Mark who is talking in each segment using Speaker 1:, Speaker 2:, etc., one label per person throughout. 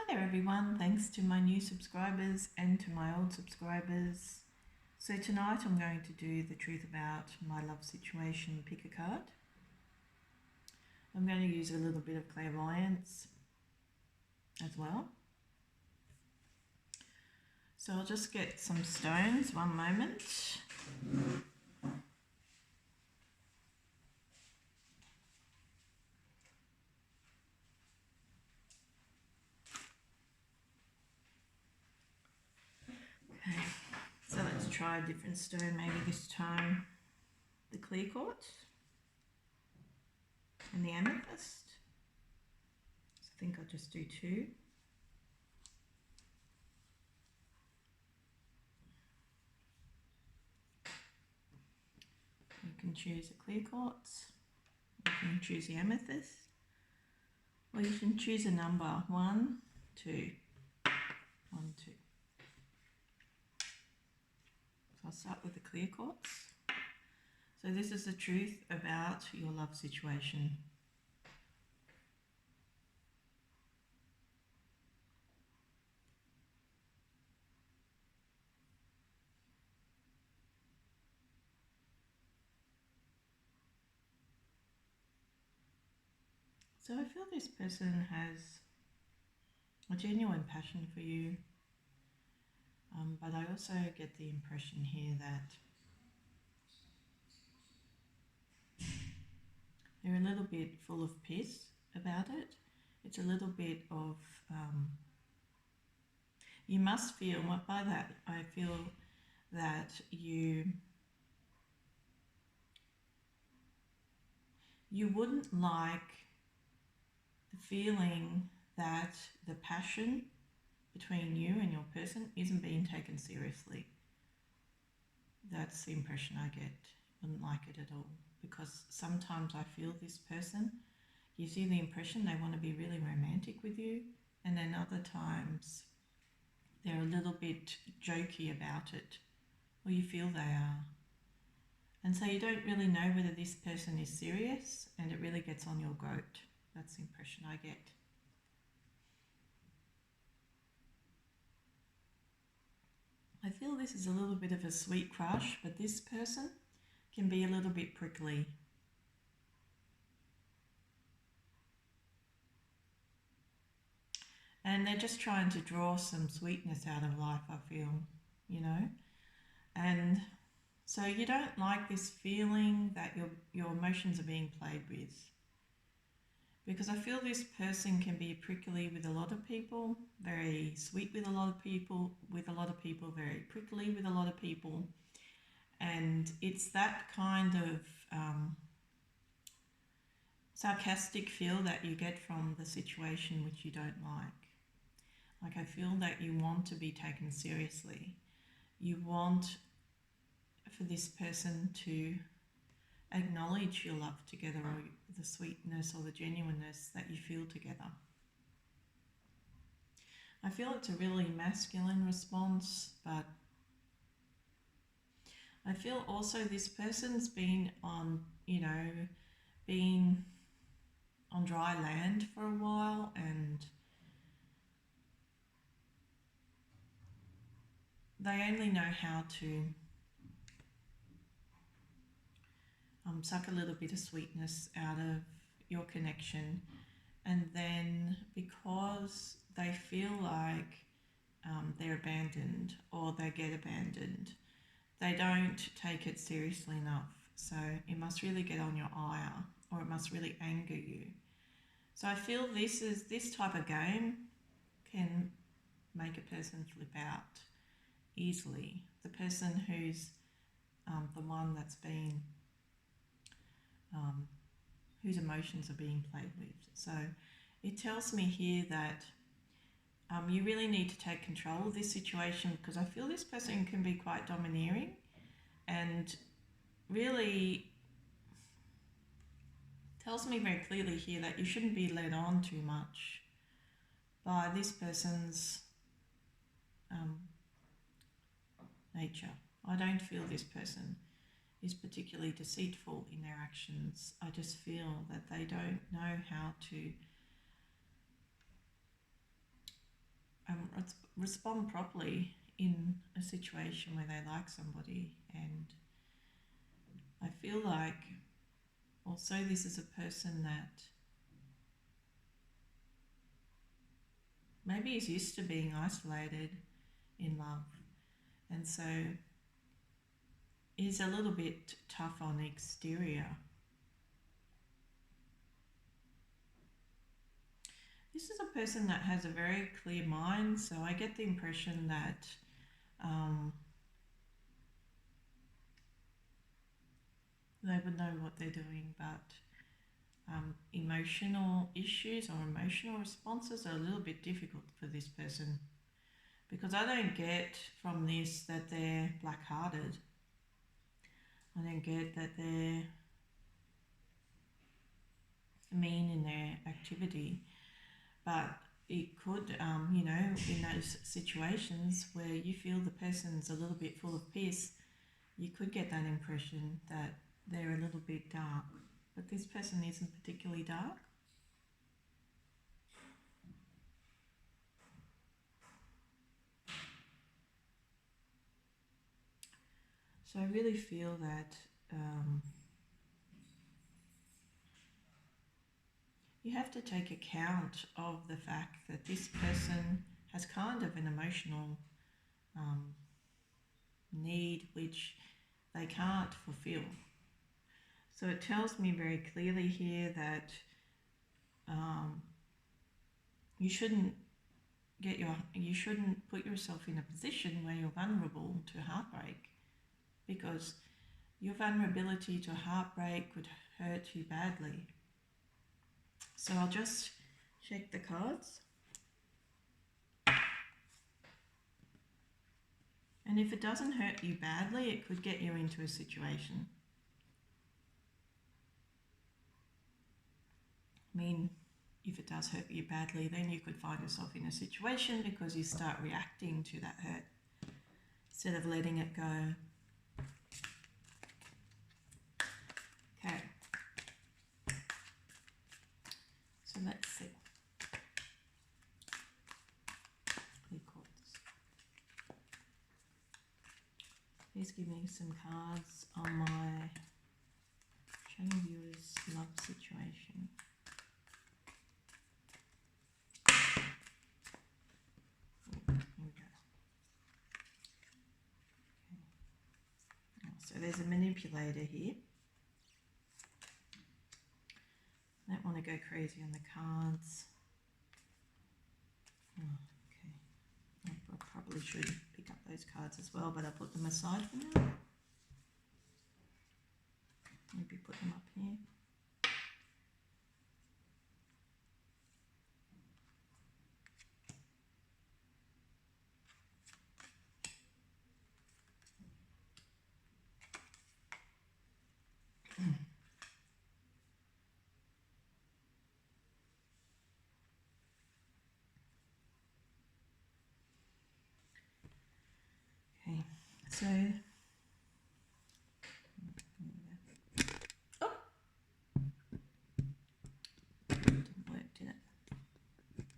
Speaker 1: there everyone, thanks to my new subscribers and to my old subscribers. So tonight I'm going to do the truth about my love situation, pick a card. I'm going to use a little bit of clairvoyance as well. So I'll just get some stones, one moment. Okay, so let's try a different stone maybe this time. The clear quartz and the amethyst. So I think I'll just do two. You can choose a clear quartz, you can choose the amethyst, or you can choose a number 1, 2, 1, 2. So I'll start with the clear quartz. So this is the truth about your love situation. So I feel this person has a genuine passion for you, but I also get the impression here that they're a little bit full of piss about it. It's a little bit of, you must feel, by that I feel that you wouldn't like the feeling that the passion between you and your person isn't being taken seriously. That's the impression I get. Wouldn't like it at all, because sometimes I feel this person, you see the impression they want to be really romantic with you, and then other times they're a little bit jokey about it, or you feel they are. And so you don't really know whether this person is serious, and it really gets on your goat. That's the impression I get. I feel this is a little bit of a sweet crush, but this person can be a little bit prickly. And they're just trying to draw some sweetness out of life, I feel, you know. And so you don't like this feeling that your emotions are being played with. Because I feel this person can be prickly with a lot of people, very sweet with a lot of people, very prickly with a lot of people. And it's that kind of sarcastic feel that you get from the situation which you don't like. Like, I feel that you want to be taken seriously. You want for this person to acknowledge your love together, or the sweetness or the genuineness that you feel together. I feel it's a really masculine response, but I feel also this person's been on, been on dry land for a while, and they only know how to suck a little bit of sweetness out of your connection, and then because they feel like they're abandoned or they get abandoned, they don't take it seriously enough. So it must really get on your ire, or it must really anger you. So I feel this type of game can make a person flip out easily. The person who's the one that's been whose emotions are being played with. So it tells me here that you really need to take control of this situation, because I feel this person can be quite domineering, and really tells me very clearly here that you shouldn't be led on too much by this person's nature. I don't feel this person is particularly deceitful in their actions. I just feel that they don't know how to respond properly in a situation where they like somebody. And I feel like also this is a person that maybe is used to being isolated in love, and so is a little bit tough on the exterior. This is a person that has a very clear mind, so I get the impression that they would know what they're doing, but emotional issues or emotional responses are a little bit difficult for this person, because I don't get from this that they're black-hearted. I don't get that they're mean in their activity, but it could, in those situations where you feel the person's a little bit full of piss, you could get that impression that they're a little bit dark, but this person isn't particularly dark. So I really feel that you have to take account of the fact that this person has kind of an emotional need which they can't fulfill. So it tells me very clearly here that you shouldn't put yourself in a position where you're vulnerable to heartbreak, because your vulnerability to heartbreak could hurt you badly. So I'll just check the cards. And if it doesn't hurt you badly, it could get you into a situation. I mean, if it does hurt you badly, then you could find yourself in a situation because you start reacting to that hurt instead of letting it go. Okay. So let's see. Quartz. Please give me some cards on my channel viewers' love situation. So there's a manipulator here. I don't want to go crazy on the cards. Oh, okay. I probably should pick up those cards as well, but I'll put them aside for now. Maybe put them up here. Okay, so didn't work, did it?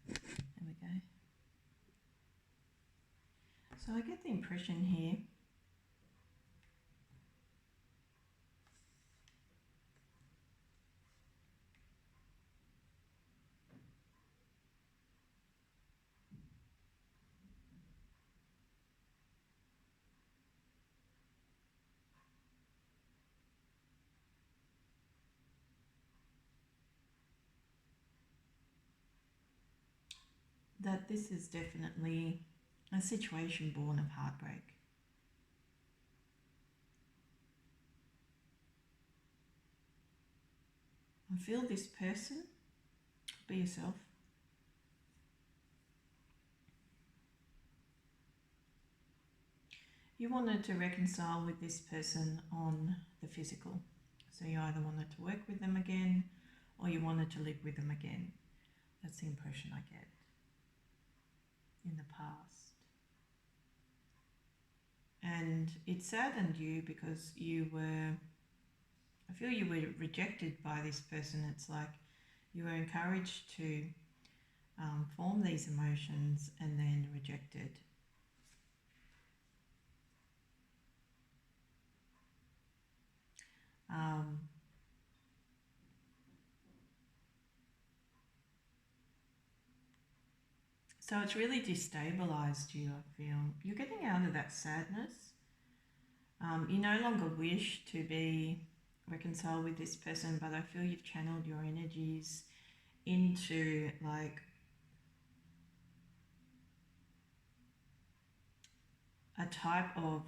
Speaker 1: There we go. So I get the impression here that this is definitely a situation born of heartbreak. I feel this person, be yourself, you wanted to reconcile with this person on the physical. So you either wanted to work with them again or you wanted to live with them again. That's the impression I get in the past. And it saddened you because I feel you were rejected by this person. It's like you were encouraged to form these emotions and then rejected. Um, so it's really destabilized you, I feel. You're getting out of that sadness. You no longer wish to be reconciled with this person, but I feel you've channeled your energies into like a type of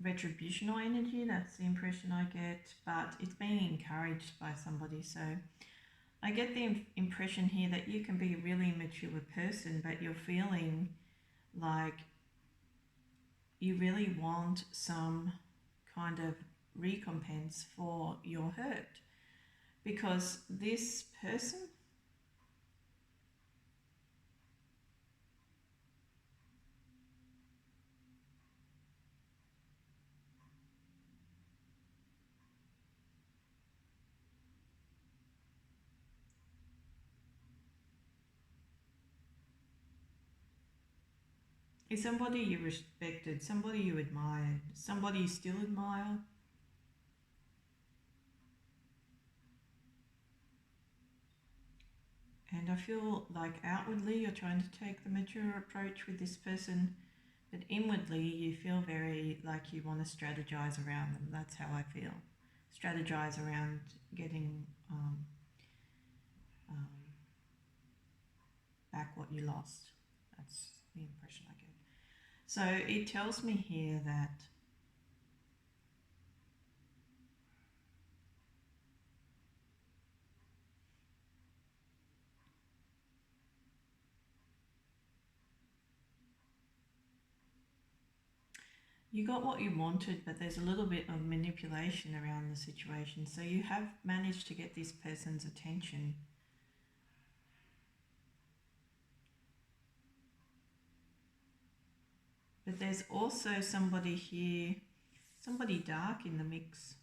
Speaker 1: retributional energy. That's the impression I get, but it's being encouraged by somebody. So I get the impression here that you can be a really mature person, but you're feeling like you really want some kind of recompense for your hurt, because this person is somebody you respected, somebody you admired, somebody you still admire. And I feel like outwardly you're trying to take the mature approach with this person, but inwardly you feel very like you want to strategize around them. That's how I feel. Strategize around getting um, back what you lost. That's the impression I get. So it tells me here that you got what you wanted, but there's a little bit of manipulation around the situation. So you have managed to get this person's attention. But there's also somebody here, somebody dark in the mix.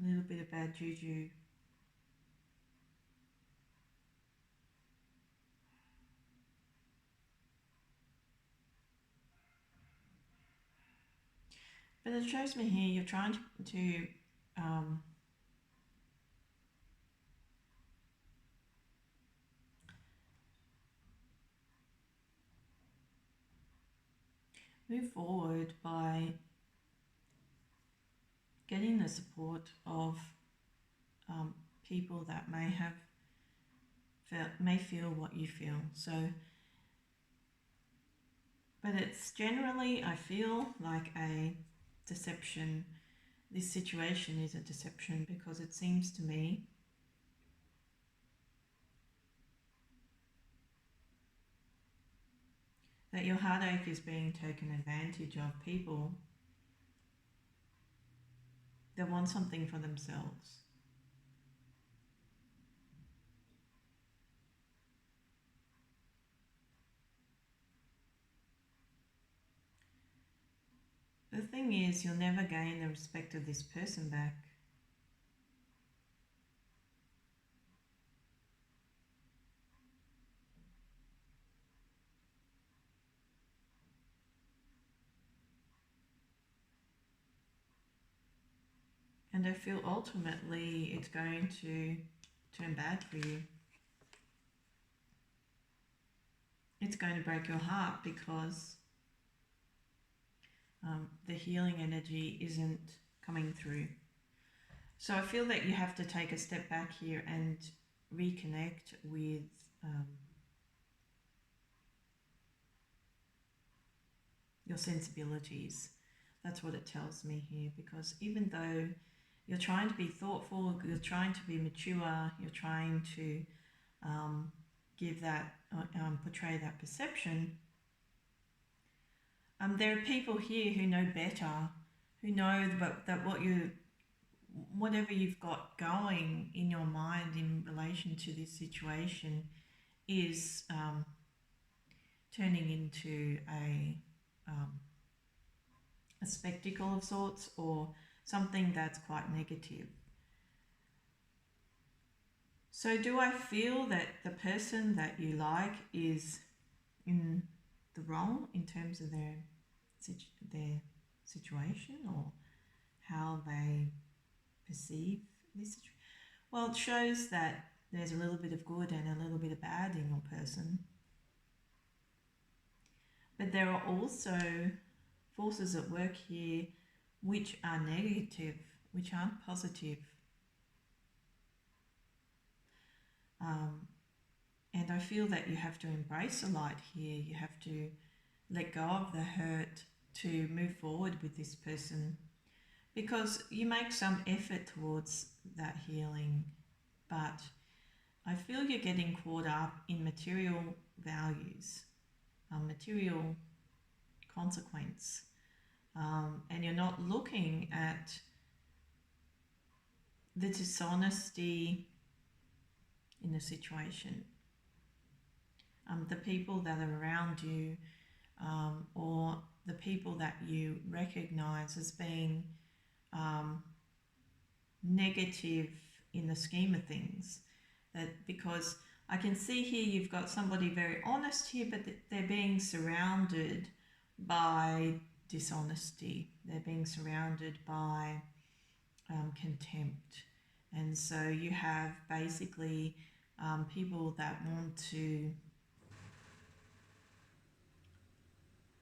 Speaker 1: A little bit of bad juju. But it shows me here you're trying to move forward by getting the support of people that may feel what you feel. So, but it's generally, I feel like a deception. This situation is a deception because it seems to me that your heartache is being taken advantage of. People that want something for themselves. The thing is, you'll never gain the respect of this person back. And I feel ultimately it's going to turn bad for you. It's going to break your heart because the healing energy isn't coming through. So I feel that you have to take a step back here and reconnect with your sensibilities. That's what it tells me here, because even though you're trying to be thoughtful, you're trying to be mature, you're trying to give that, portray that perception, there are people here who know better, who know that what whatever you've got going in your mind in relation to this situation is turning into a spectacle of sorts, or something that's quite negative. So do I feel that the person that you like is in the wrong in terms of their situation, or how they perceive this situation? Well, it shows that there's a little bit of good and a little bit of bad in your person. But there are also forces at work here which are negative, which aren't positive. And I feel that you have to embrace the light here. You have to let go of the hurt to move forward with this person, because you make some effort towards that healing, but I feel you're getting caught up in material values, material consequence, and you're not looking at the dishonesty in the situation. The people that are around you, or the people that you recognize as being negative in the scheme of things. That because I can see here you've got somebody very honest here, but they're being surrounded by dishonesty. They're being surrounded by contempt. And so you have basically people that want to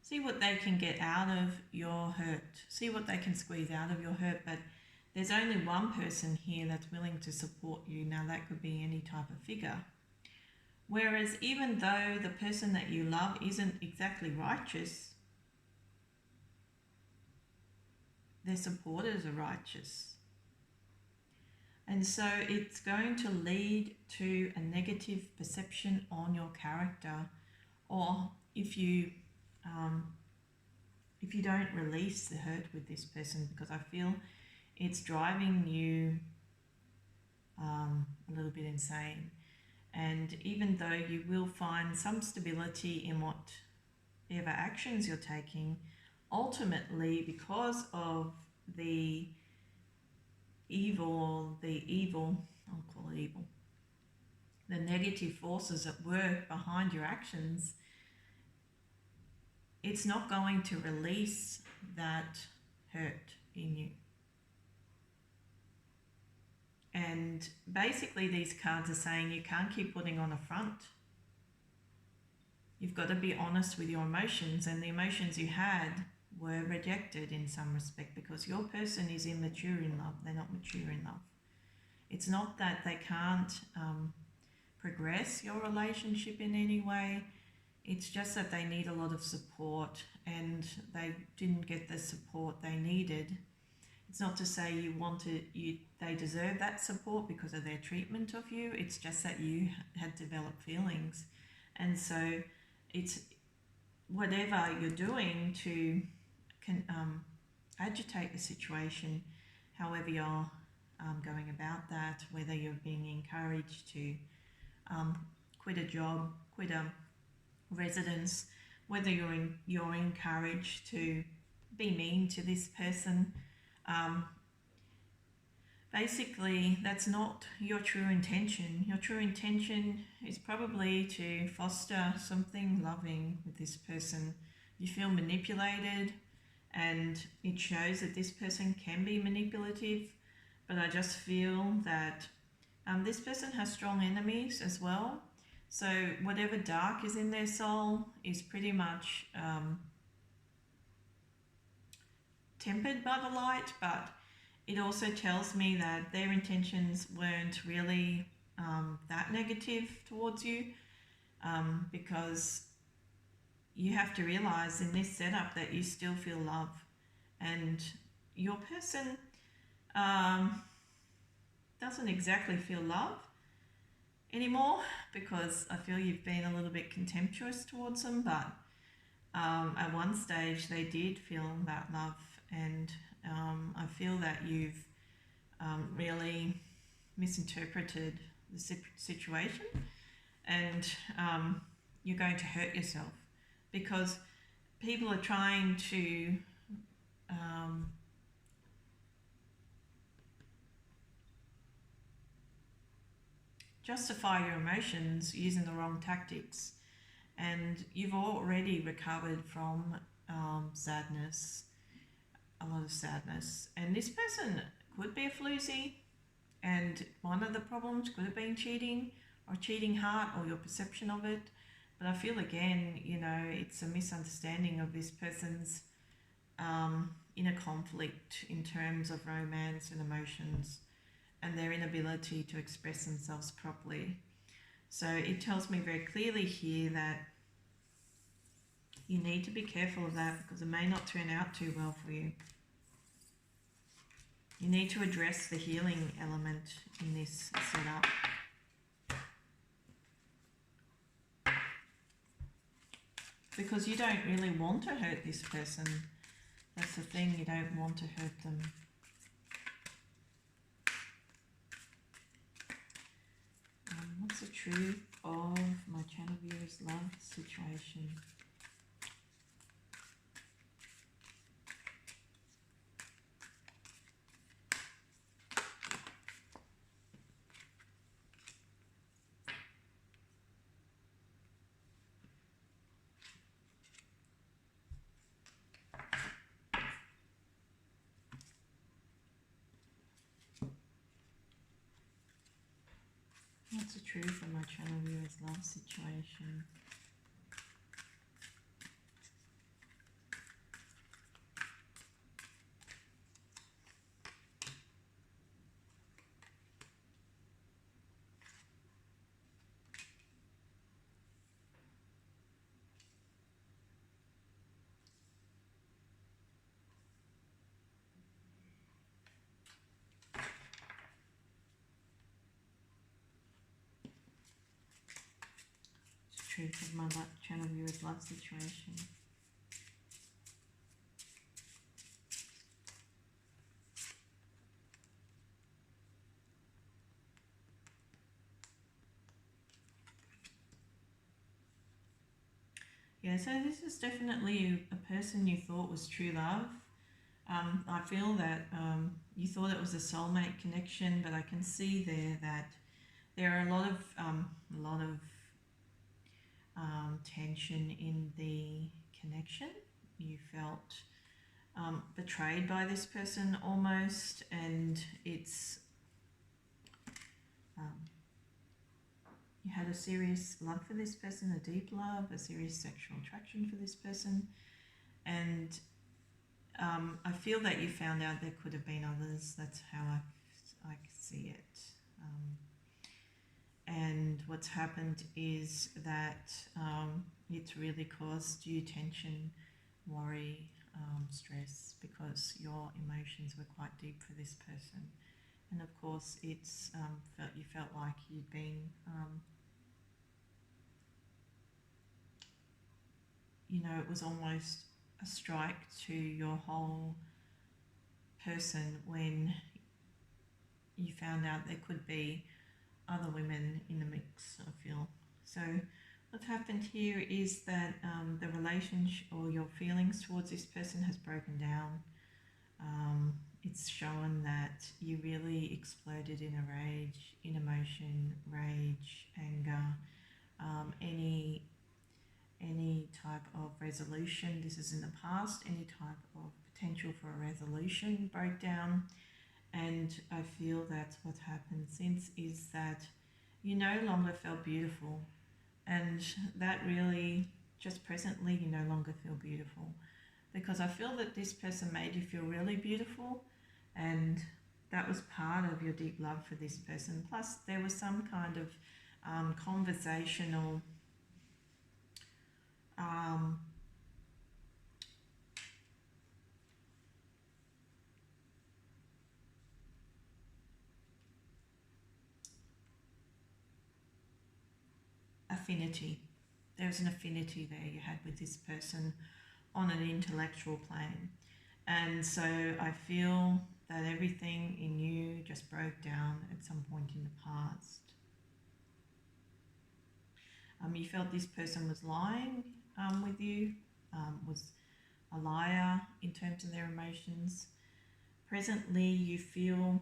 Speaker 1: see what they can get out of your hurt, see what they can squeeze out of your hurt, but there's only one person here that's willing to support you. Now that could be any type of figure. Whereas even though the person that you love isn't exactly righteous, their supporters are righteous. And so it's going to lead to a negative perception on your character, or if you don't release the hurt with this person, because I feel it's driving you a little bit insane. And even though you will find some stability in whatever actions you're taking, ultimately, because of the evil, I'll call it evil, the negative forces at work behind your actions, it's not going to release that hurt in you. And basically these cards are saying you can't keep putting on a front. You've got to be honest with your emotions, and the emotions you had were rejected in some respect, because your person is immature in love. They're not mature in love. It's not that they can't progress your relationship in any way. It's just that they need a lot of support, and they didn't get the support they needed. It's not to say they deserve that support because of their treatment of you. It's just that you had developed feelings. And so it's whatever you're doing to agitate the situation, however you're going about that, whether you're being encouraged to quit a job, quit a residence, whether you're encouraged to be mean to this person. Basically, that's not your true intention. Your true intention is probably to foster something loving with this person. You feel manipulated, and it shows that this person can be manipulative, but I just feel that this person has strong enemies as well. So whatever dark is in their soul is pretty much tempered by the light, but it also tells me that their intentions weren't really that negative towards you, because you have to realize in this setup that you still feel love, and your person doesn't exactly feel love anymore, because I feel you've been a little bit contemptuous towards them, but at one stage they did feel that love, and I feel that you've really misinterpreted the situation, and you're going to hurt yourself because people are trying to um, justify your emotions using the wrong tactics, and you've already recovered from sadness, a lot of sadness, and this person could be a floozy, and one of the problems could have been cheating or cheating heart or your perception of it. But I feel again, it's a misunderstanding of this person's inner conflict in terms of romance and emotions and their inability to express themselves properly. So it tells me very clearly here that you need to be careful of that because it may not turn out too well for you. You need to address the healing element in this setup. Because you don't really want to hurt this person. That's the thing, you don't want to hurt them. What's the truth of my channel viewers' love situation? What's the truth of my channel viewers' love situation? Truth of my channel viewers' love situation. Yeah, so this is definitely a person you thought was true love. I feel that you thought it was a soulmate connection, but I can see there that there are a lot of tension in the connection. You felt betrayed by this person almost, and it's you had a serious love for this person, a deep love, a serious sexual attraction for this person, and I feel that you found out there could have been others. That's how I see it. And what's happened is that it's really caused you tension, worry, stress, because your emotions were quite deep for this person. And of course, it's you felt like you'd been, it was almost a strike to your whole person when you found out there could be other women in the mix, I feel. So what's happened here is that the relationship or your feelings towards this person has broken down. It's shown that you really exploded in a rage, in emotion, rage, anger, any type of resolution. This is in the past, any type of potential for a resolution broke down. And I feel that's what happened since is that you no longer felt beautiful, and that really just presently you no longer feel beautiful, because I feel that this person made you feel really beautiful, and that was part of your deep love for this person. Plus there was some kind of conversational affinity. There was an affinity there you had with this person on an intellectual plane. And so I feel that everything in you just broke down at some point in the past. You felt this person was lying with you, was a liar in terms of their emotions. Presently, you feel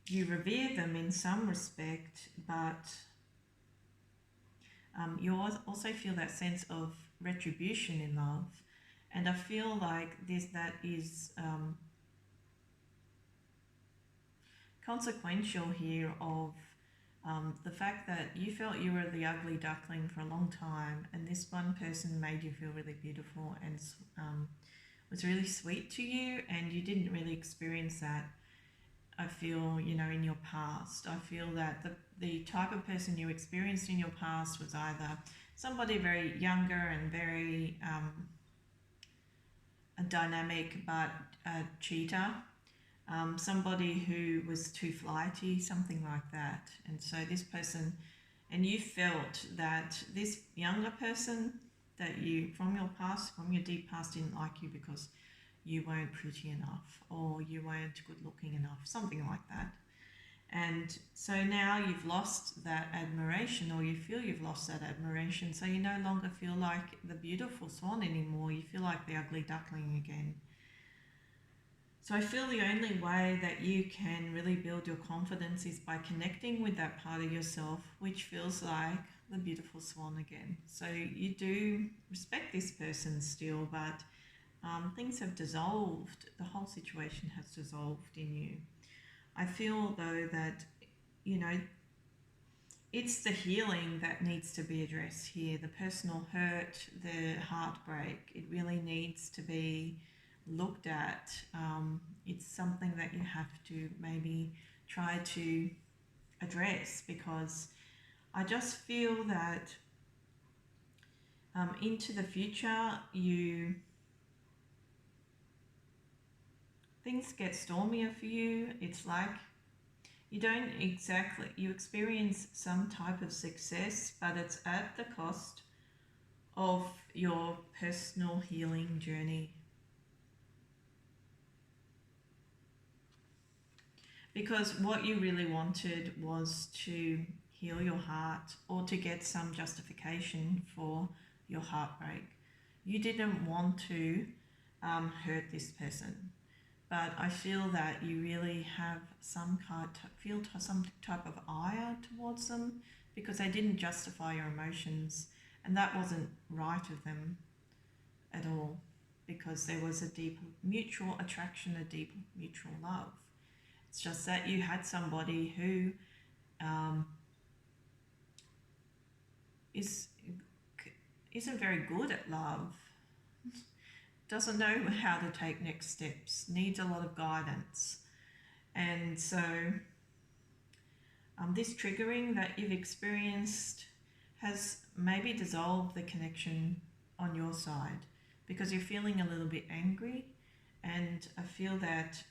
Speaker 1: you revere them in some respect, but you also feel that sense of retribution in love. And I feel like that is consequential here of the fact that you felt you were the ugly duckling for a long time, and this one person made you feel really beautiful and was really sweet to you, and you didn't really experience that. I feel, in your past. I feel that the type of person you experienced in your past was either somebody very younger and very dynamic but a cheater, somebody who was too flighty, something like that. And so this person, and you felt that this younger person that you, from your past, from your deep past, didn't like you because you weren't pretty enough or you weren't good looking enough, something like that. And so now you've lost that admiration, or you feel you've lost that admiration, so you no longer feel like the beautiful swan anymore, you feel like the ugly duckling again. So I feel the only way that you can really build your confidence is by connecting with that part of yourself which feels like the beautiful swan again. So you do respect this person still, but things have dissolved. The whole situation has dissolved in you. I feel though that, it's the healing that needs to be addressed here. The personal hurt, the heartbreak, it really needs to be looked at. It's something that you have to maybe try to address, because I just feel that into the future, things get stormier for you. It's like you experience some type of success, but it's at the cost of your personal healing journey. Because what you really wanted was to heal your heart, or to get some justification for your heartbreak. You didn't want to hurt this person. But I feel that you really have some type of ire towards them, because they didn't justify your emotions, and that wasn't right of them at all, because there was a deep mutual attraction, a deep mutual love. It's just that you had somebody who isn't very good at love, doesn't know how to take next steps, needs a lot of guidance. And so this triggering that you've experienced has maybe dissolved the connection on your side, because you're feeling a little bit angry. And I feel that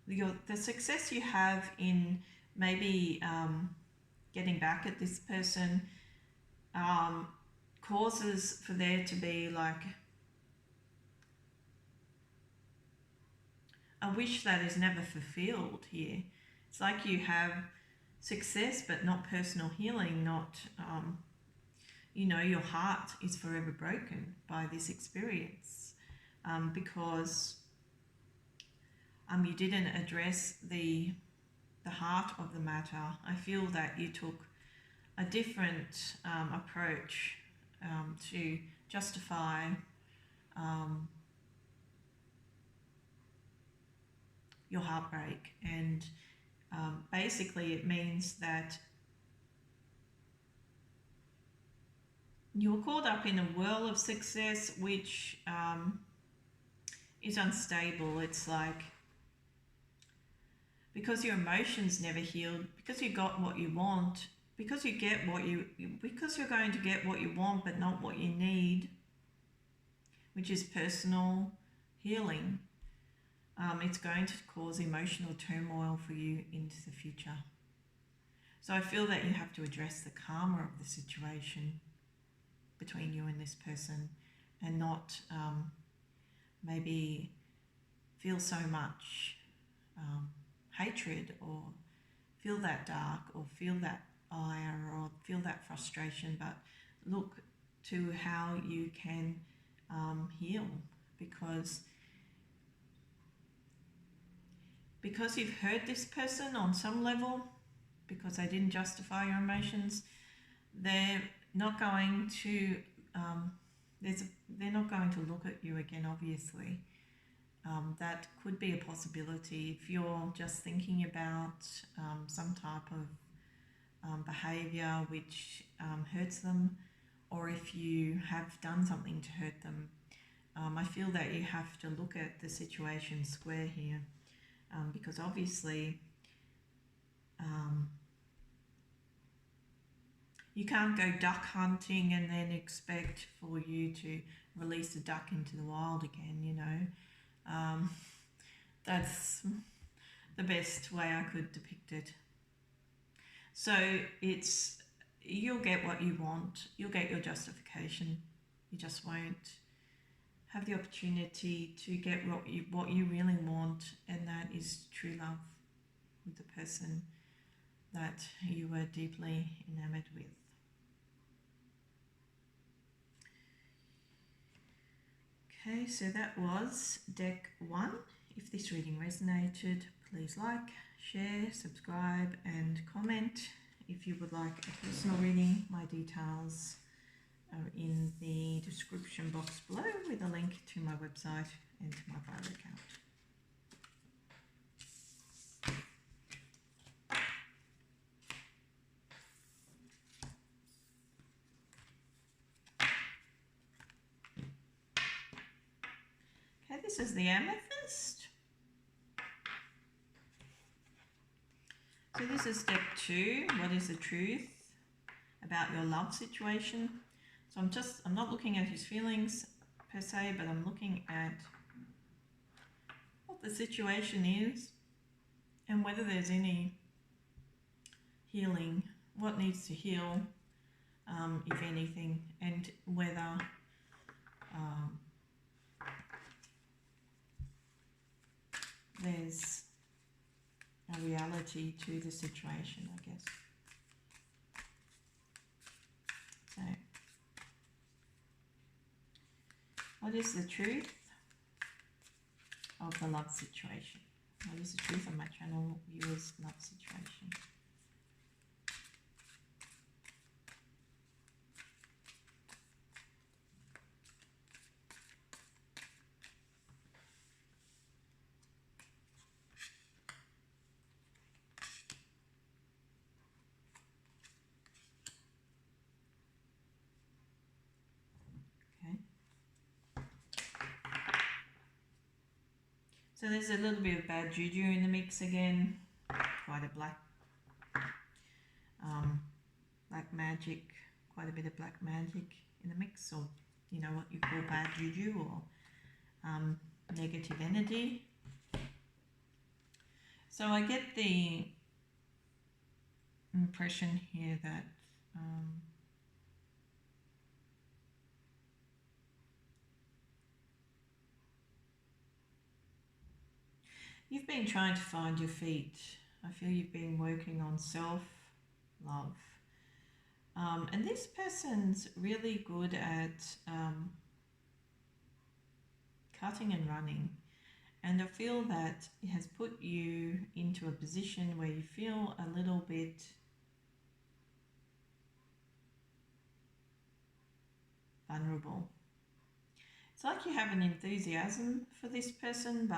Speaker 1: the success you have in maybe getting back at this person causes for there to be like a wish that is never fulfilled here. It's like you have success but not personal healing, not, your heart is forever broken by this experience, because you didn't address the heart of the matter. I feel that you took a different approach to justify your heartbreak, and basically it means that you were caught up in a whirl of success which is unstable. It's like, because your emotions never healed, because you got what you want, because you're going to get what you want but not what you need, which is personal healing. It's going to cause emotional turmoil for you into the future. So I feel that you have to address the karma of the situation. between you and this person, and not maybe feel so much hatred, or feel that dark, or feel that ire, or feel that frustration, but look to how you can heal, because you've hurt this person on some level, because they didn't justify your emotions. They're not going to they're not going to look at you again, obviously. That could be a possibility if you're just thinking about some type of behavior which hurts them, or if you have done something to hurt them. I feel that you have to look at the situation square here, because obviously you can't go duck hunting and then expect for you to release a duck into the wild again, you know. That's the best way I could depict it. So you'll get what you want, you'll get your justification, you just won't have the opportunity to get what you really want, and that is true love with the person that you were deeply enamored with. Okay, so that was deck 1. If this reading resonated, please like, share, subscribe and comment. If you would like a personal reading, my details are in the description box below, with a link to my website and to my Violet account. Okay, this is the Amethyst. So this is step 2. What is the truth about your love situation? So I'm not looking at his feelings per se, but I'm looking at what the situation is and whether there's any healing, what needs to heal, if anything, and whether there's a reality to the situation, I guess. So, what is the truth of the love situation? What is the truth of my channel viewers' love situation? So there's a little bit of bad juju in the mix again, quite a black magic, quite a bit of black magic in the mix, or you know what you call bad juju, or negative energy. So I get the impression here that you've been trying to find your feet. I feel you've been working on self-love. And this person's really good at cutting and running. And I feel that it has put you into a position where you feel a little bit vulnerable. It's like you have an enthusiasm for this person,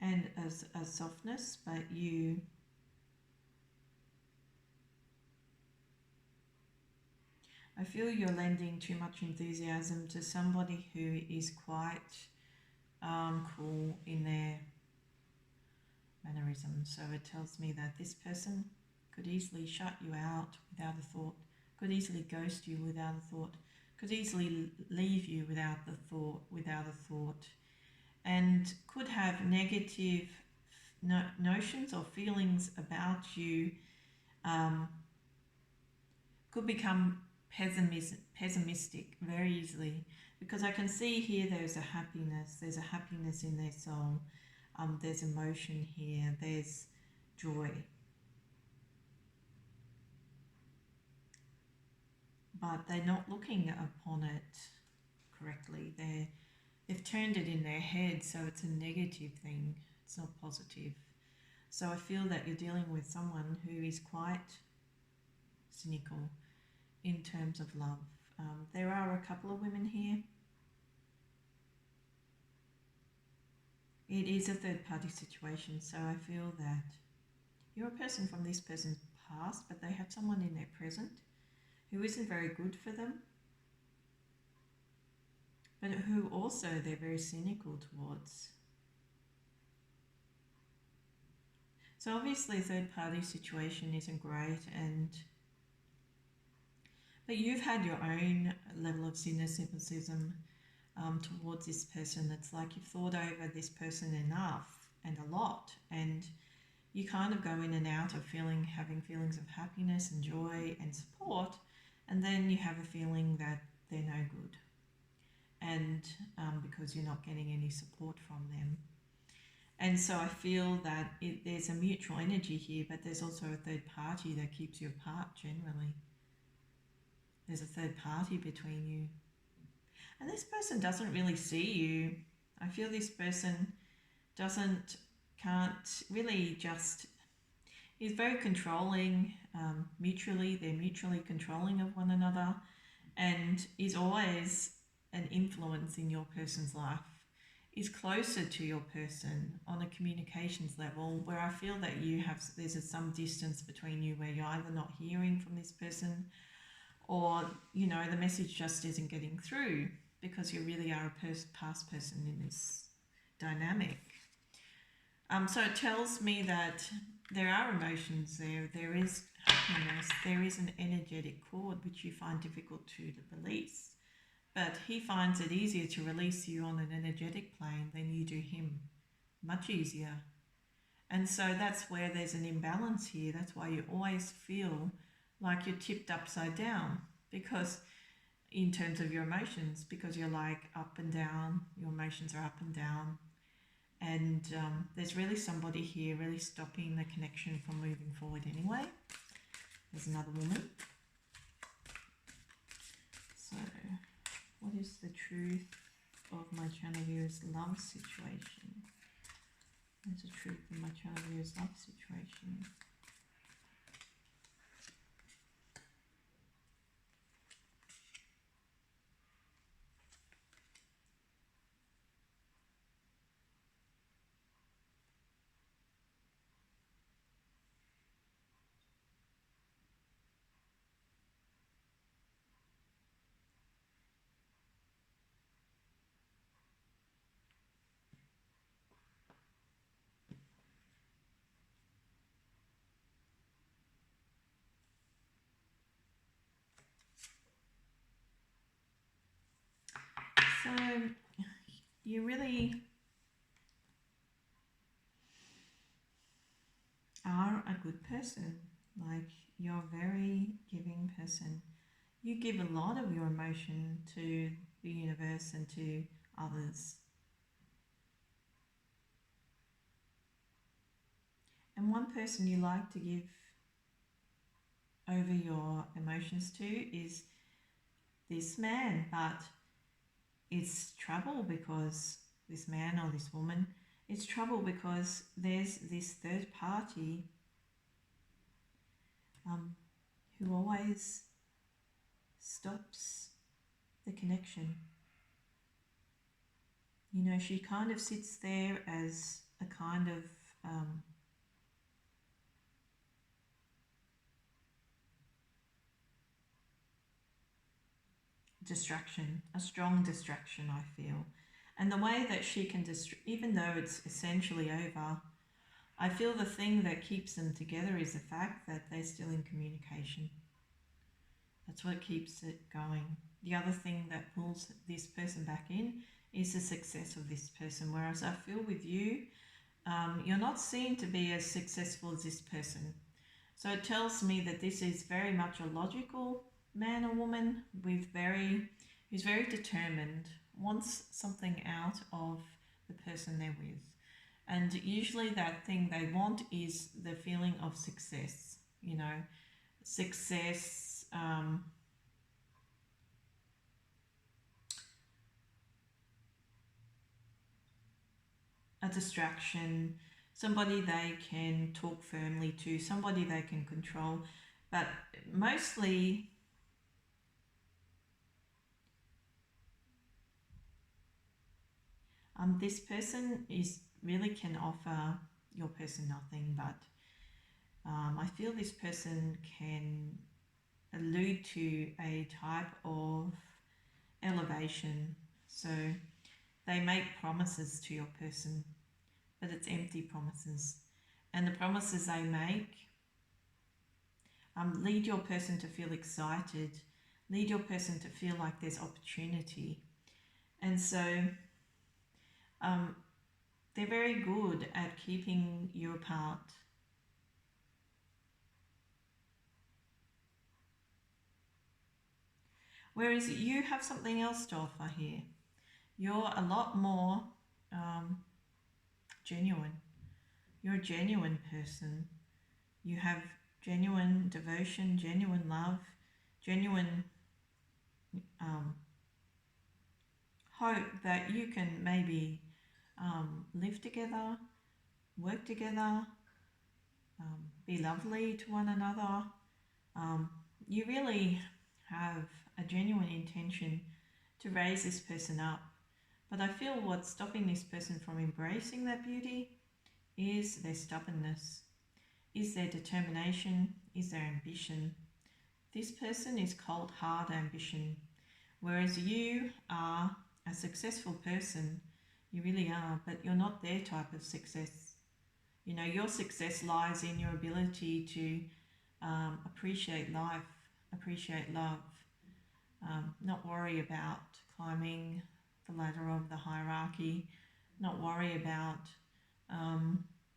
Speaker 1: and a softness, but I feel you're lending too much enthusiasm to somebody who is quite cool in their mannerisms. So it tells me that this person could easily shut you out without a thought, could easily ghost you without a thought, could easily leave you without a thought, and could have negative notions or feelings about you could become pessimistic very easily, because I can see here there's a happiness in their soul, there's emotion here, there's joy, but they're not looking upon it correctly. They've turned it in their head, so it's a negative thing, it's not positive. So I feel that you're dealing with someone who is quite cynical in terms of love. There are a couple of women here. It is a third party situation, so I feel that you're a person from this person's past, but they have someone in their present who isn't very good for them, but who also they're very cynical towards. So obviously third party situation isn't great, but you've had your own level of cynicism towards this person. It's like you've thought over this person enough and a lot, and you kind of go in and out of having feelings of happiness and joy and support, and then you have a feeling that they're no good, and because you're not getting any support from them. And so I feel that there's a mutual energy here, but there's also a third party that keeps you apart generally. There's a third party between you. And this person doesn't really see you. I feel this person can't really just, is very controlling, they're mutually controlling of one another, and is always an influence in your person's life, is closer to your person on a communications level, where I feel that there's some distance between you, where you're either not hearing from this person, or the message just isn't getting through, because you really are a past person in this dynamic. So it tells me that there are emotions there is happiness, there is an energetic cord which you find difficult to release, but he finds it easier to release you on an energetic plane than you do him, much easier. And so that's where there's an imbalance here. That's why you always feel like you're tipped upside down, because in terms of your emotions, because you're like up and down, your emotions are up and down, and there's really somebody here really stopping the connection from moving forward anyway. There's another woman. So what is the truth of my channel viewers' love situation? There's the truth of my channel viewers' love situation. So you really are a good person. Like, you're a very giving person. You give a lot of your emotion to the universe and to others. And one person you like to give over your emotions to is this man, but it's trouble because this man or this woman, it's trouble because there's this third party who always stops the connection. She kind of sits there as a kind of distraction, a strong distraction, I feel. And the way that she can even though it's essentially over, I feel the thing that keeps them together is the fact that they're still in communication. That's what keeps it going. The other thing that pulls this person back in is the success of this person. Whereas I feel with you, you're not seen to be as successful as this person. So it tells me that this is very much a logical man or woman who's very determined, wants something out of the person they're with. And usually that thing they want is the feeling of success, success, a distraction, somebody they can talk firmly to, somebody they can control. But mostly, this person is really can offer your person nothing, but I feel this person can allude to a type of elevation. So they make promises to your person, but it's empty promises. And the promises they make lead your person to feel excited, lead your person to feel like there's opportunity. And so they're very good at keeping you apart. Whereas you have something else to offer here. You're a lot more genuine. You're a genuine person. You have genuine devotion, genuine love, genuine hope that you can maybe live together, work together, be lovely to one another. You really have a genuine intention to raise this person up. But I feel what's stopping this person from embracing that beauty is their stubbornness, is their determination, is their ambition. This person is cold, hard ambition, whereas you are a successful person. You really are, but you're not their type of success. Your success lies in your ability to appreciate life, appreciate love, not worry about climbing the ladder of the hierarchy, not worry about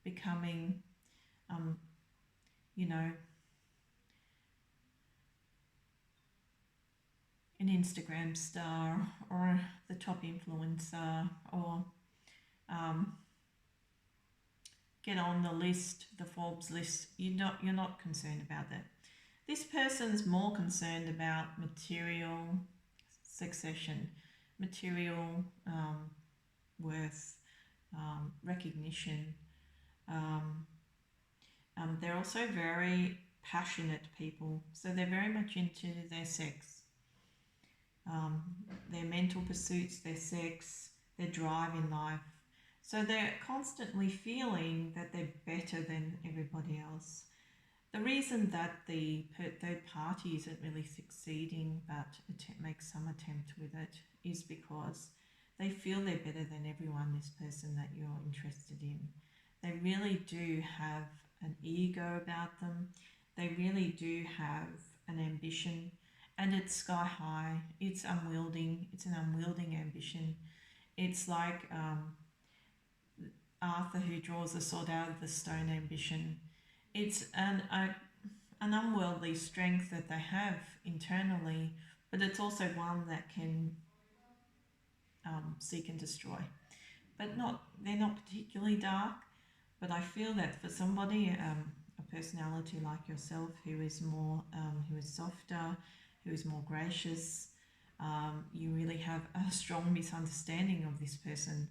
Speaker 1: becoming, an Instagram star or the top influencer or get on the list, the Forbes list. You're not concerned about that. This person's more concerned about material succession, material worth, recognition. They're also very passionate people, so they're very much into their sex, their mental pursuits, their sex, their drive in life. So they're constantly feeling that they're better than everybody else. The reason that the third party isn't really succeeding but makes some attempt with it is because they feel they're better than everyone, this person that you're interested in. They really do have an ego about them. They really do have an ambition, and it's sky high. It's unwielding. It's an unwielding ambition. It's like Arthur who draws a sword out of the stone ambition. It's an unworldly strength that they have internally, but it's also one that can seek and destroy. But they're not particularly dark. But I feel that for somebody, a personality like yourself, who is more, who is softer, who is more gracious, you really have a strong misunderstanding of this person,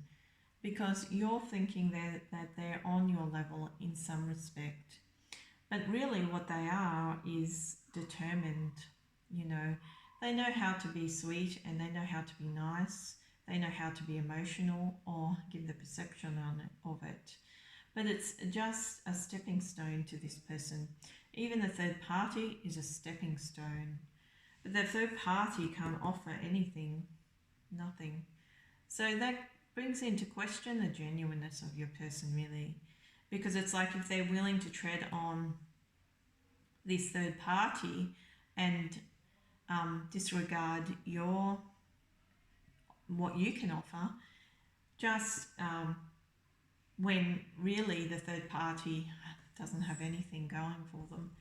Speaker 1: because you're thinking that they're on your level in some respect. But really what they are is determined. They know how to be sweet, and they know how to be nice. They know how to be emotional or give the perception of it. But it's just a stepping stone to this person. Even the third party is a stepping stone. But the third party can't offer anything, nothing. So that brings into question the genuineness of your person, really. Because it's like if they're willing to tread on this third party and disregard what you can offer, just when really the third party doesn't have anything going for them.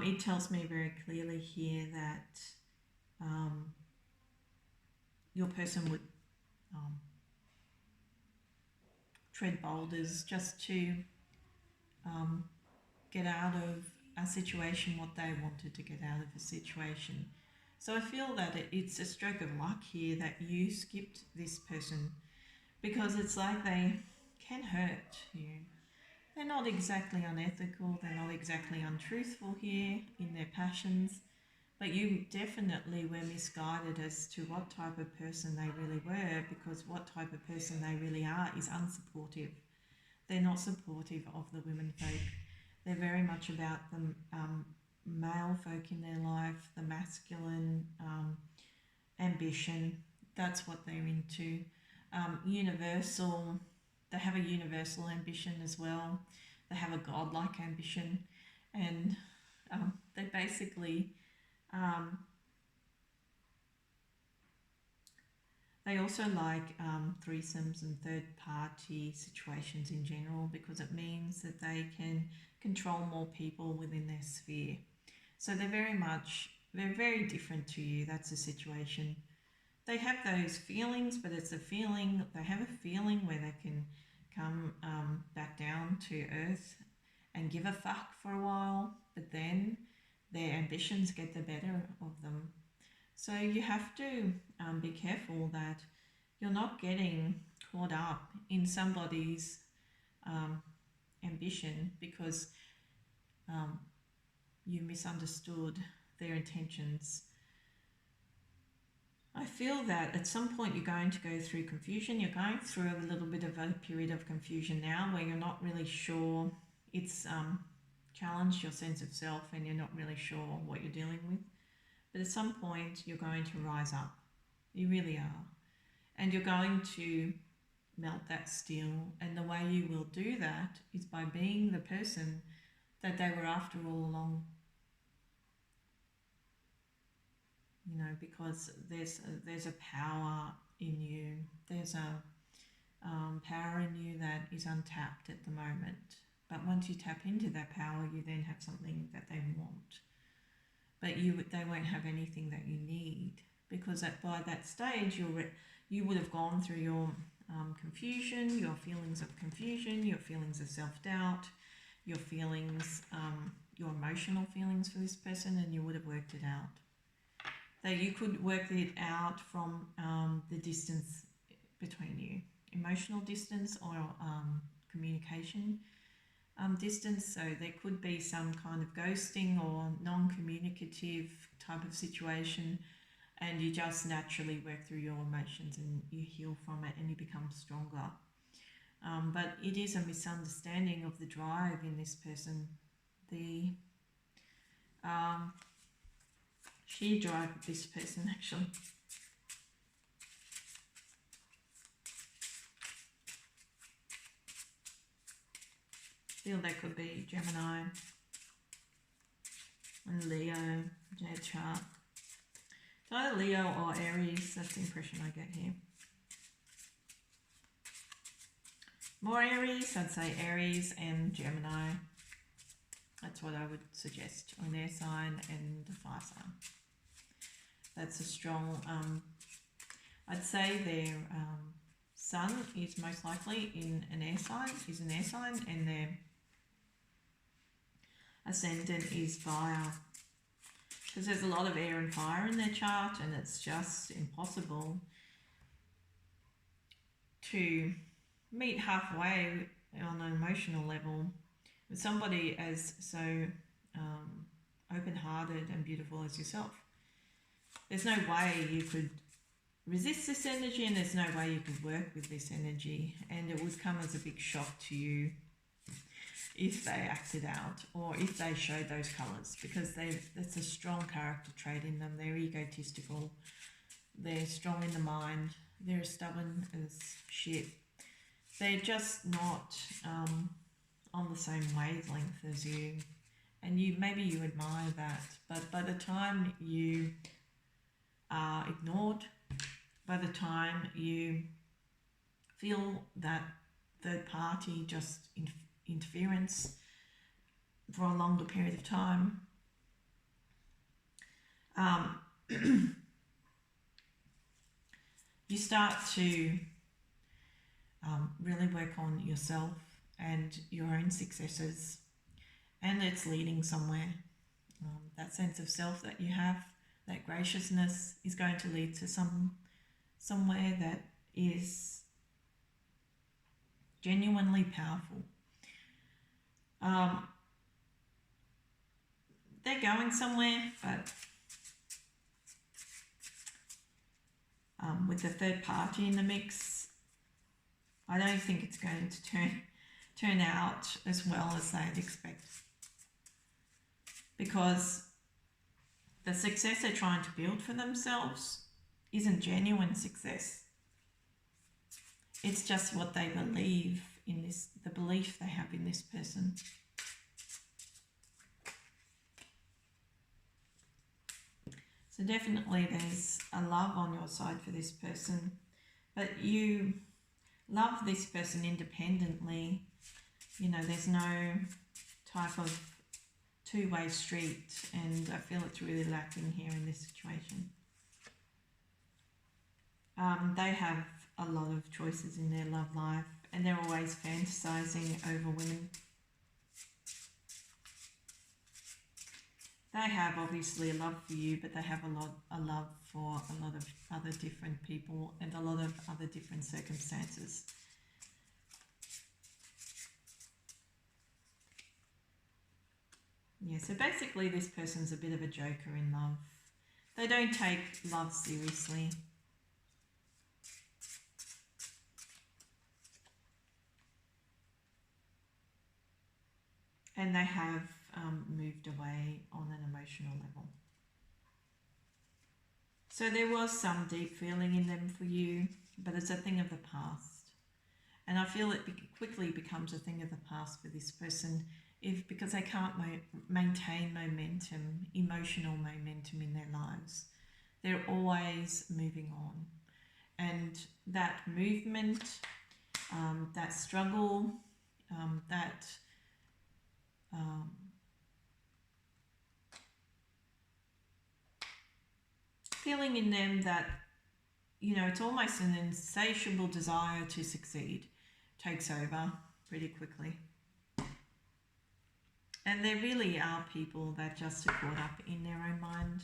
Speaker 1: It tells me very clearly here that your person would tread boulders just to get out of a situation what they wanted to get out of a situation. So I feel that it's a stroke of luck here that you skipped this person, because it's like they can hurt you. They're not exactly unethical, they're not exactly untruthful here in their passions, but you definitely were misguided as to what type of person they really were, because what type of person they really are is unsupportive. They're not supportive of the women folk. They're very much about the male folk in their life, the masculine ambition. That's what they're into. Universal. They have a universal ambition as well. They have a godlike ambition, and they basically they also like threesomes and third-party situations in general, because it means that they can control more people within their sphere. So they're very different to you. That's the situation. They have those feelings, but it's a feeling, they have a feeling where they can come back down to earth and give a fuck for a while, but then their ambitions get the better of them. So you have to be careful that you're not getting caught up in somebody's ambition because you misunderstood their intentions. I feel that at some point you're going to go through confusion. You're going through a little bit of a period of confusion now where you're not really sure. It's challenged your sense of self and you're not really sure what you're dealing with. But at some point you're going to rise up. You really are. And you're going to melt that steel. And the way you will do that is by being the person that they were after all along. You know, because there's a power in you. There's a power in you that is untapped at the moment. But once you tap into that power, you then have something that they want. But they won't have anything that you need, because by that stage you would have gone through your confusion, your feelings of confusion, your feelings of self-doubt, your feelings, your emotional feelings for this person, and you would have worked it out. That you could work it out from the distance between you, emotional distance or communication distance. So there could be some kind of ghosting or non-communicative type of situation, and you just naturally work through your emotions and you heal from it and you become stronger. But it is a misunderstanding of the drive in this person. The sheer drive of this person, actually. I feel that could be Gemini and Leo, their chart. It's either Leo or Aries, that's the impression I get here. More Aries, I'd say Aries and Gemini. That's what I would suggest on their sign and the fire sign. That's a strong, I'd say their sun is most likely in an air sign, and their ascendant is fire. Because there's a lot of air and fire in their chart, and it's just impossible to meet halfway on an emotional level with somebody as so open-hearted and beautiful as yourself. There's no way you could resist this energy, and there's no way you could work with this energy, and it would come as a big shock to you if they acted out or if they showed those colours, because that's a strong character trait in them. They're egotistical, they're strong in the mind, they're stubborn as shit. They're just not on the same wavelength as you, and maybe you admire that, but by the time you are ignored, by the time you feel that third party just interference for a longer period of time. You start to really work on yourself and your own successes, and it's leading somewhere. That sense of self that you have, that graciousness, is going to lead to somewhere that is genuinely powerful. They're going somewhere, but with the third party in the mix, I don't think it's going to turn out as well as they'd expect, because the success they're trying to build for themselves isn't genuine success. It's just what they believe in this, the belief they have in this person. So definitely there's a love on your side for this person, but you love this person independently. You know, there's no type of two-way street, and I feel it's really lacking here in this situation. They have a lot of choices in their love life, and they're always fantasizing over women. They have obviously a love for you, but they have a love for a lot of other different people and a lot of other different circumstances. Yeah, so basically this person's a bit of a joker in love. They don't take love seriously. And they have moved away on an emotional level. So there was some deep feeling in them for you, but it's a thing of the past. And I feel it quickly becomes a thing of the past for this person because they can't maintain momentum, emotional momentum in their lives. They're always moving on. And that movement, that struggle, that feeling in them that, you know, it's almost an insatiable desire to succeed takes over pretty quickly. And there really are people that just are caught up in their own mind.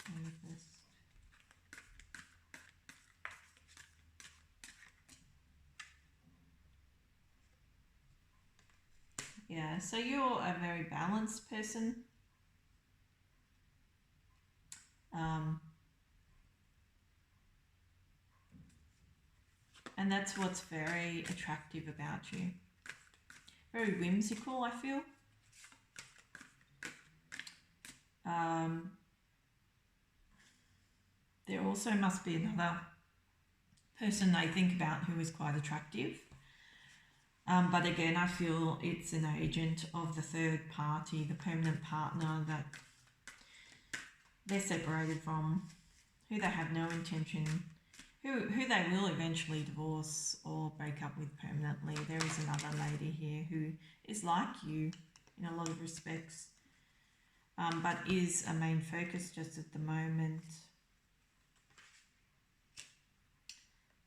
Speaker 1: Amethyst. Yeah, so you're a very balanced person. And that's what's very attractive about you. Very whimsical, I feel. There also must be another person they think about who is quite attractive. But again, I feel it's an agent of the third party, the permanent partner that they're separated from, who they have no intention, who they will eventually divorce or break up with permanently. There is another lady here who is like you in a lot of respects, but is a main focus just at the moment.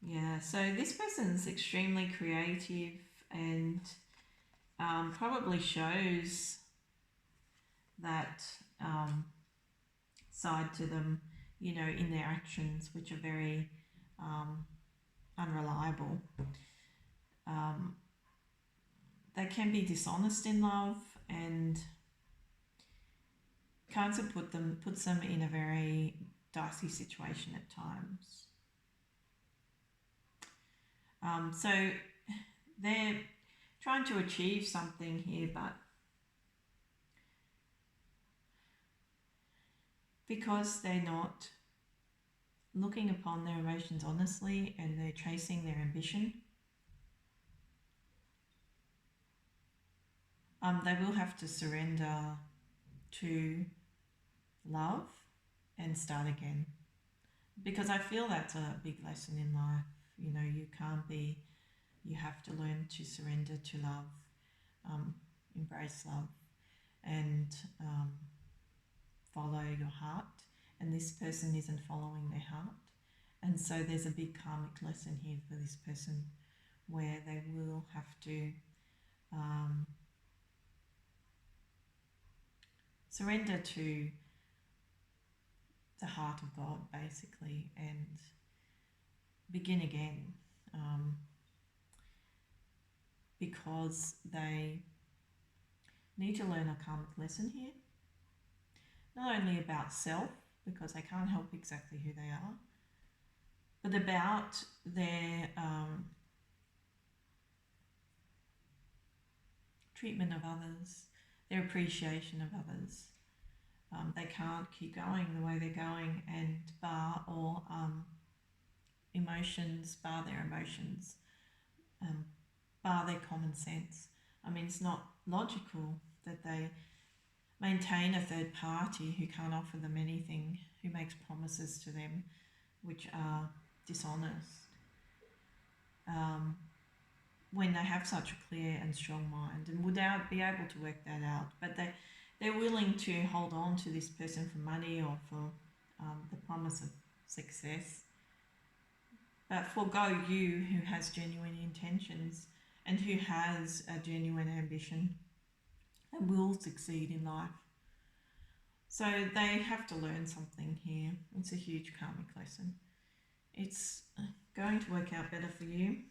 Speaker 1: Yeah, so this person's extremely creative and probably shows that side to them, you know, in their actions, which are very unreliable. They can be dishonest in love, and kinds of puts them in a very dicey situation at times. So they're trying to achieve something here, but because they're not looking upon their emotions honestly and they're chasing their ambition, they will have to surrender to love and start again. Because I feel that's a big lesson in life. You know, you can't be you have to learn to surrender to love, embrace love, and follow your heart. And this person isn't following their heart. And so there's a big karmic lesson here for this person where they will have to surrender to the heart of God, basically, and begin again, because they need to learn a karmic lesson here, not only about self, because they can't help exactly who they are, but about their treatment of others, their appreciation of others. They can't keep going the way they're going and bar their emotions, bar their common sense. I mean, it's not logical that they maintain a third party who can't offer them anything, who makes promises to them which are dishonest, when they have such a clear and strong mind and would be able to work that out. But they're willing to hold on to this person for money or for the promise of success, but forego you, who has genuine intentions and who has a genuine ambition and will succeed in life. So they have to learn something here. It's a huge karmic lesson. It's going to work out better for you.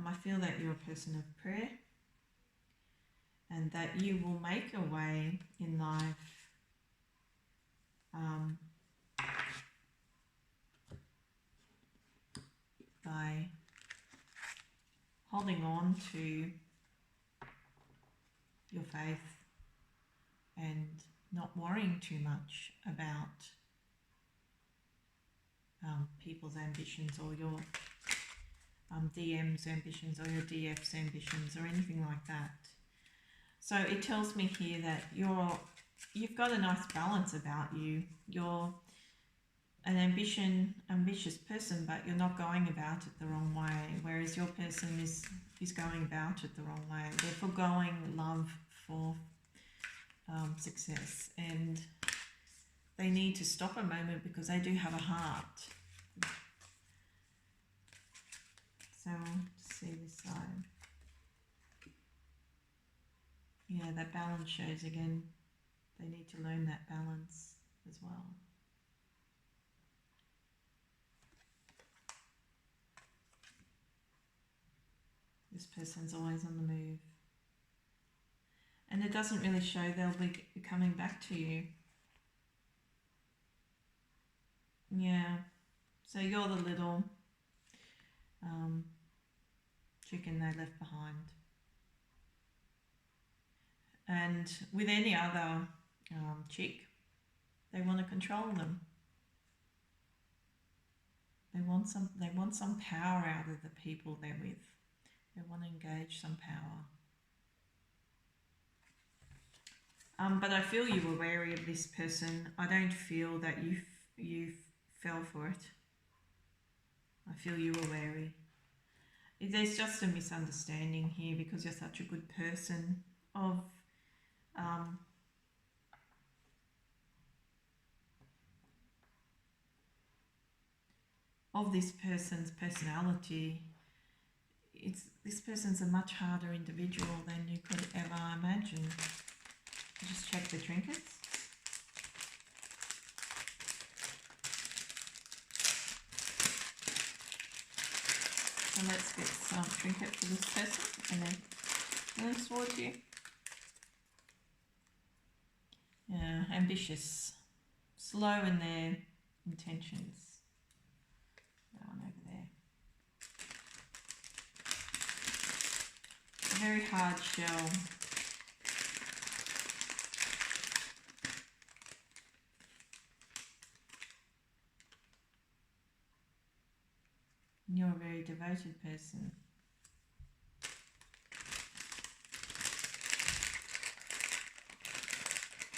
Speaker 1: I feel that you're a person of prayer and that you will make your way in life by holding on to your faith and not worrying too much about people's ambitions or your DM's ambitions or your DF's ambitions or anything like that. So it tells me here that you've got a nice balance about you. You're an ambitious person, but you're not going about it the wrong way, whereas your person is going about it the wrong way. They're foregoing love for success, and they need to stop a moment because they do have a heart. So just see this side. Yeah, that balance shows again. They need to learn that balance as well. This person's always on the move. And it doesn't really show they'll be coming back to you. Yeah. So you're the little chicken they left behind. And with any other chick, they want to control them. They want some power out of the people they're with. They want to engage some power. But I feel you were wary of this person. I don't feel that you fell for it. I feel you were wary. There's just a misunderstanding here because you're such a good person of this person's personality. This person's a much harder individual than you could ever imagine. Just check the trinkets. So let's get some trinket for this person and then move towards you. Yeah, ambitious, slow in their intentions. That one over there. A very hard shell. You're a very devoted person.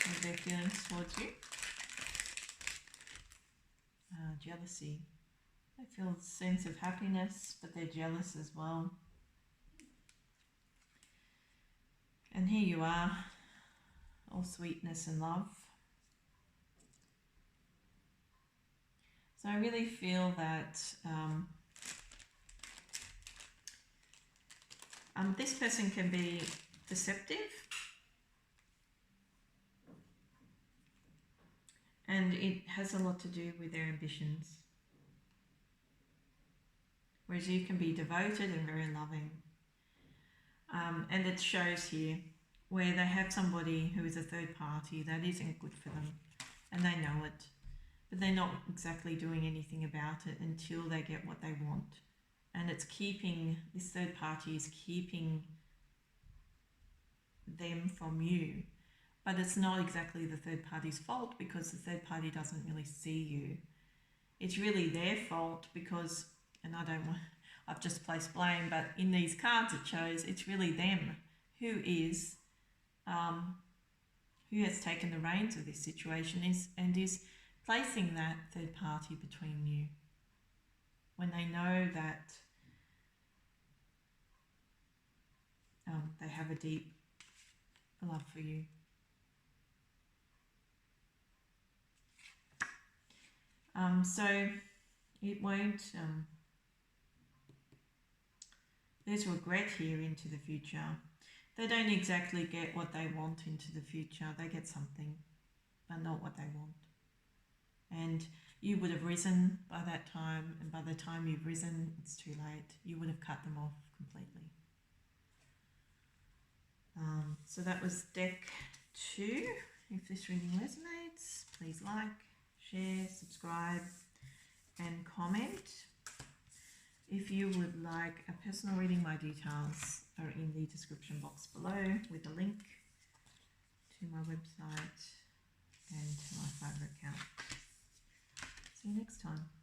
Speaker 1: What are their feelings towards you? Jealousy. They feel a sense of happiness, but they're jealous as well. And here you are, all sweetness and love. So I really feel that this person can be deceptive, and it has a lot to do with their ambitions. Whereas you can be devoted and very loving. And it shows here where they have somebody who is a third party that isn't good for them, and they know it, but they're not exactly doing anything about it until they get what they want. And it's keeping, this third party is keeping them from you. But it's not exactly the third party's fault, because the third party doesn't really see you. It's really their fault because, and I don't want, I've just placed blame, but in these cards it shows it's really them who has taken the reins of this situation and is placing that third party between you, when they know that they have a deep love for you. So it won't, there's regret here into the future. They don't exactly get what they want into the future. They get something, but not what they want. And you would have risen by that time, and by the time you've risen, it's too late. You would have cut them off completely. So that was deck 2. If this reading resonates, please like, share, subscribe, and comment. If you would like a personal reading, my details are in the description box below with a link to my website and to my Fiverr account. See you next time.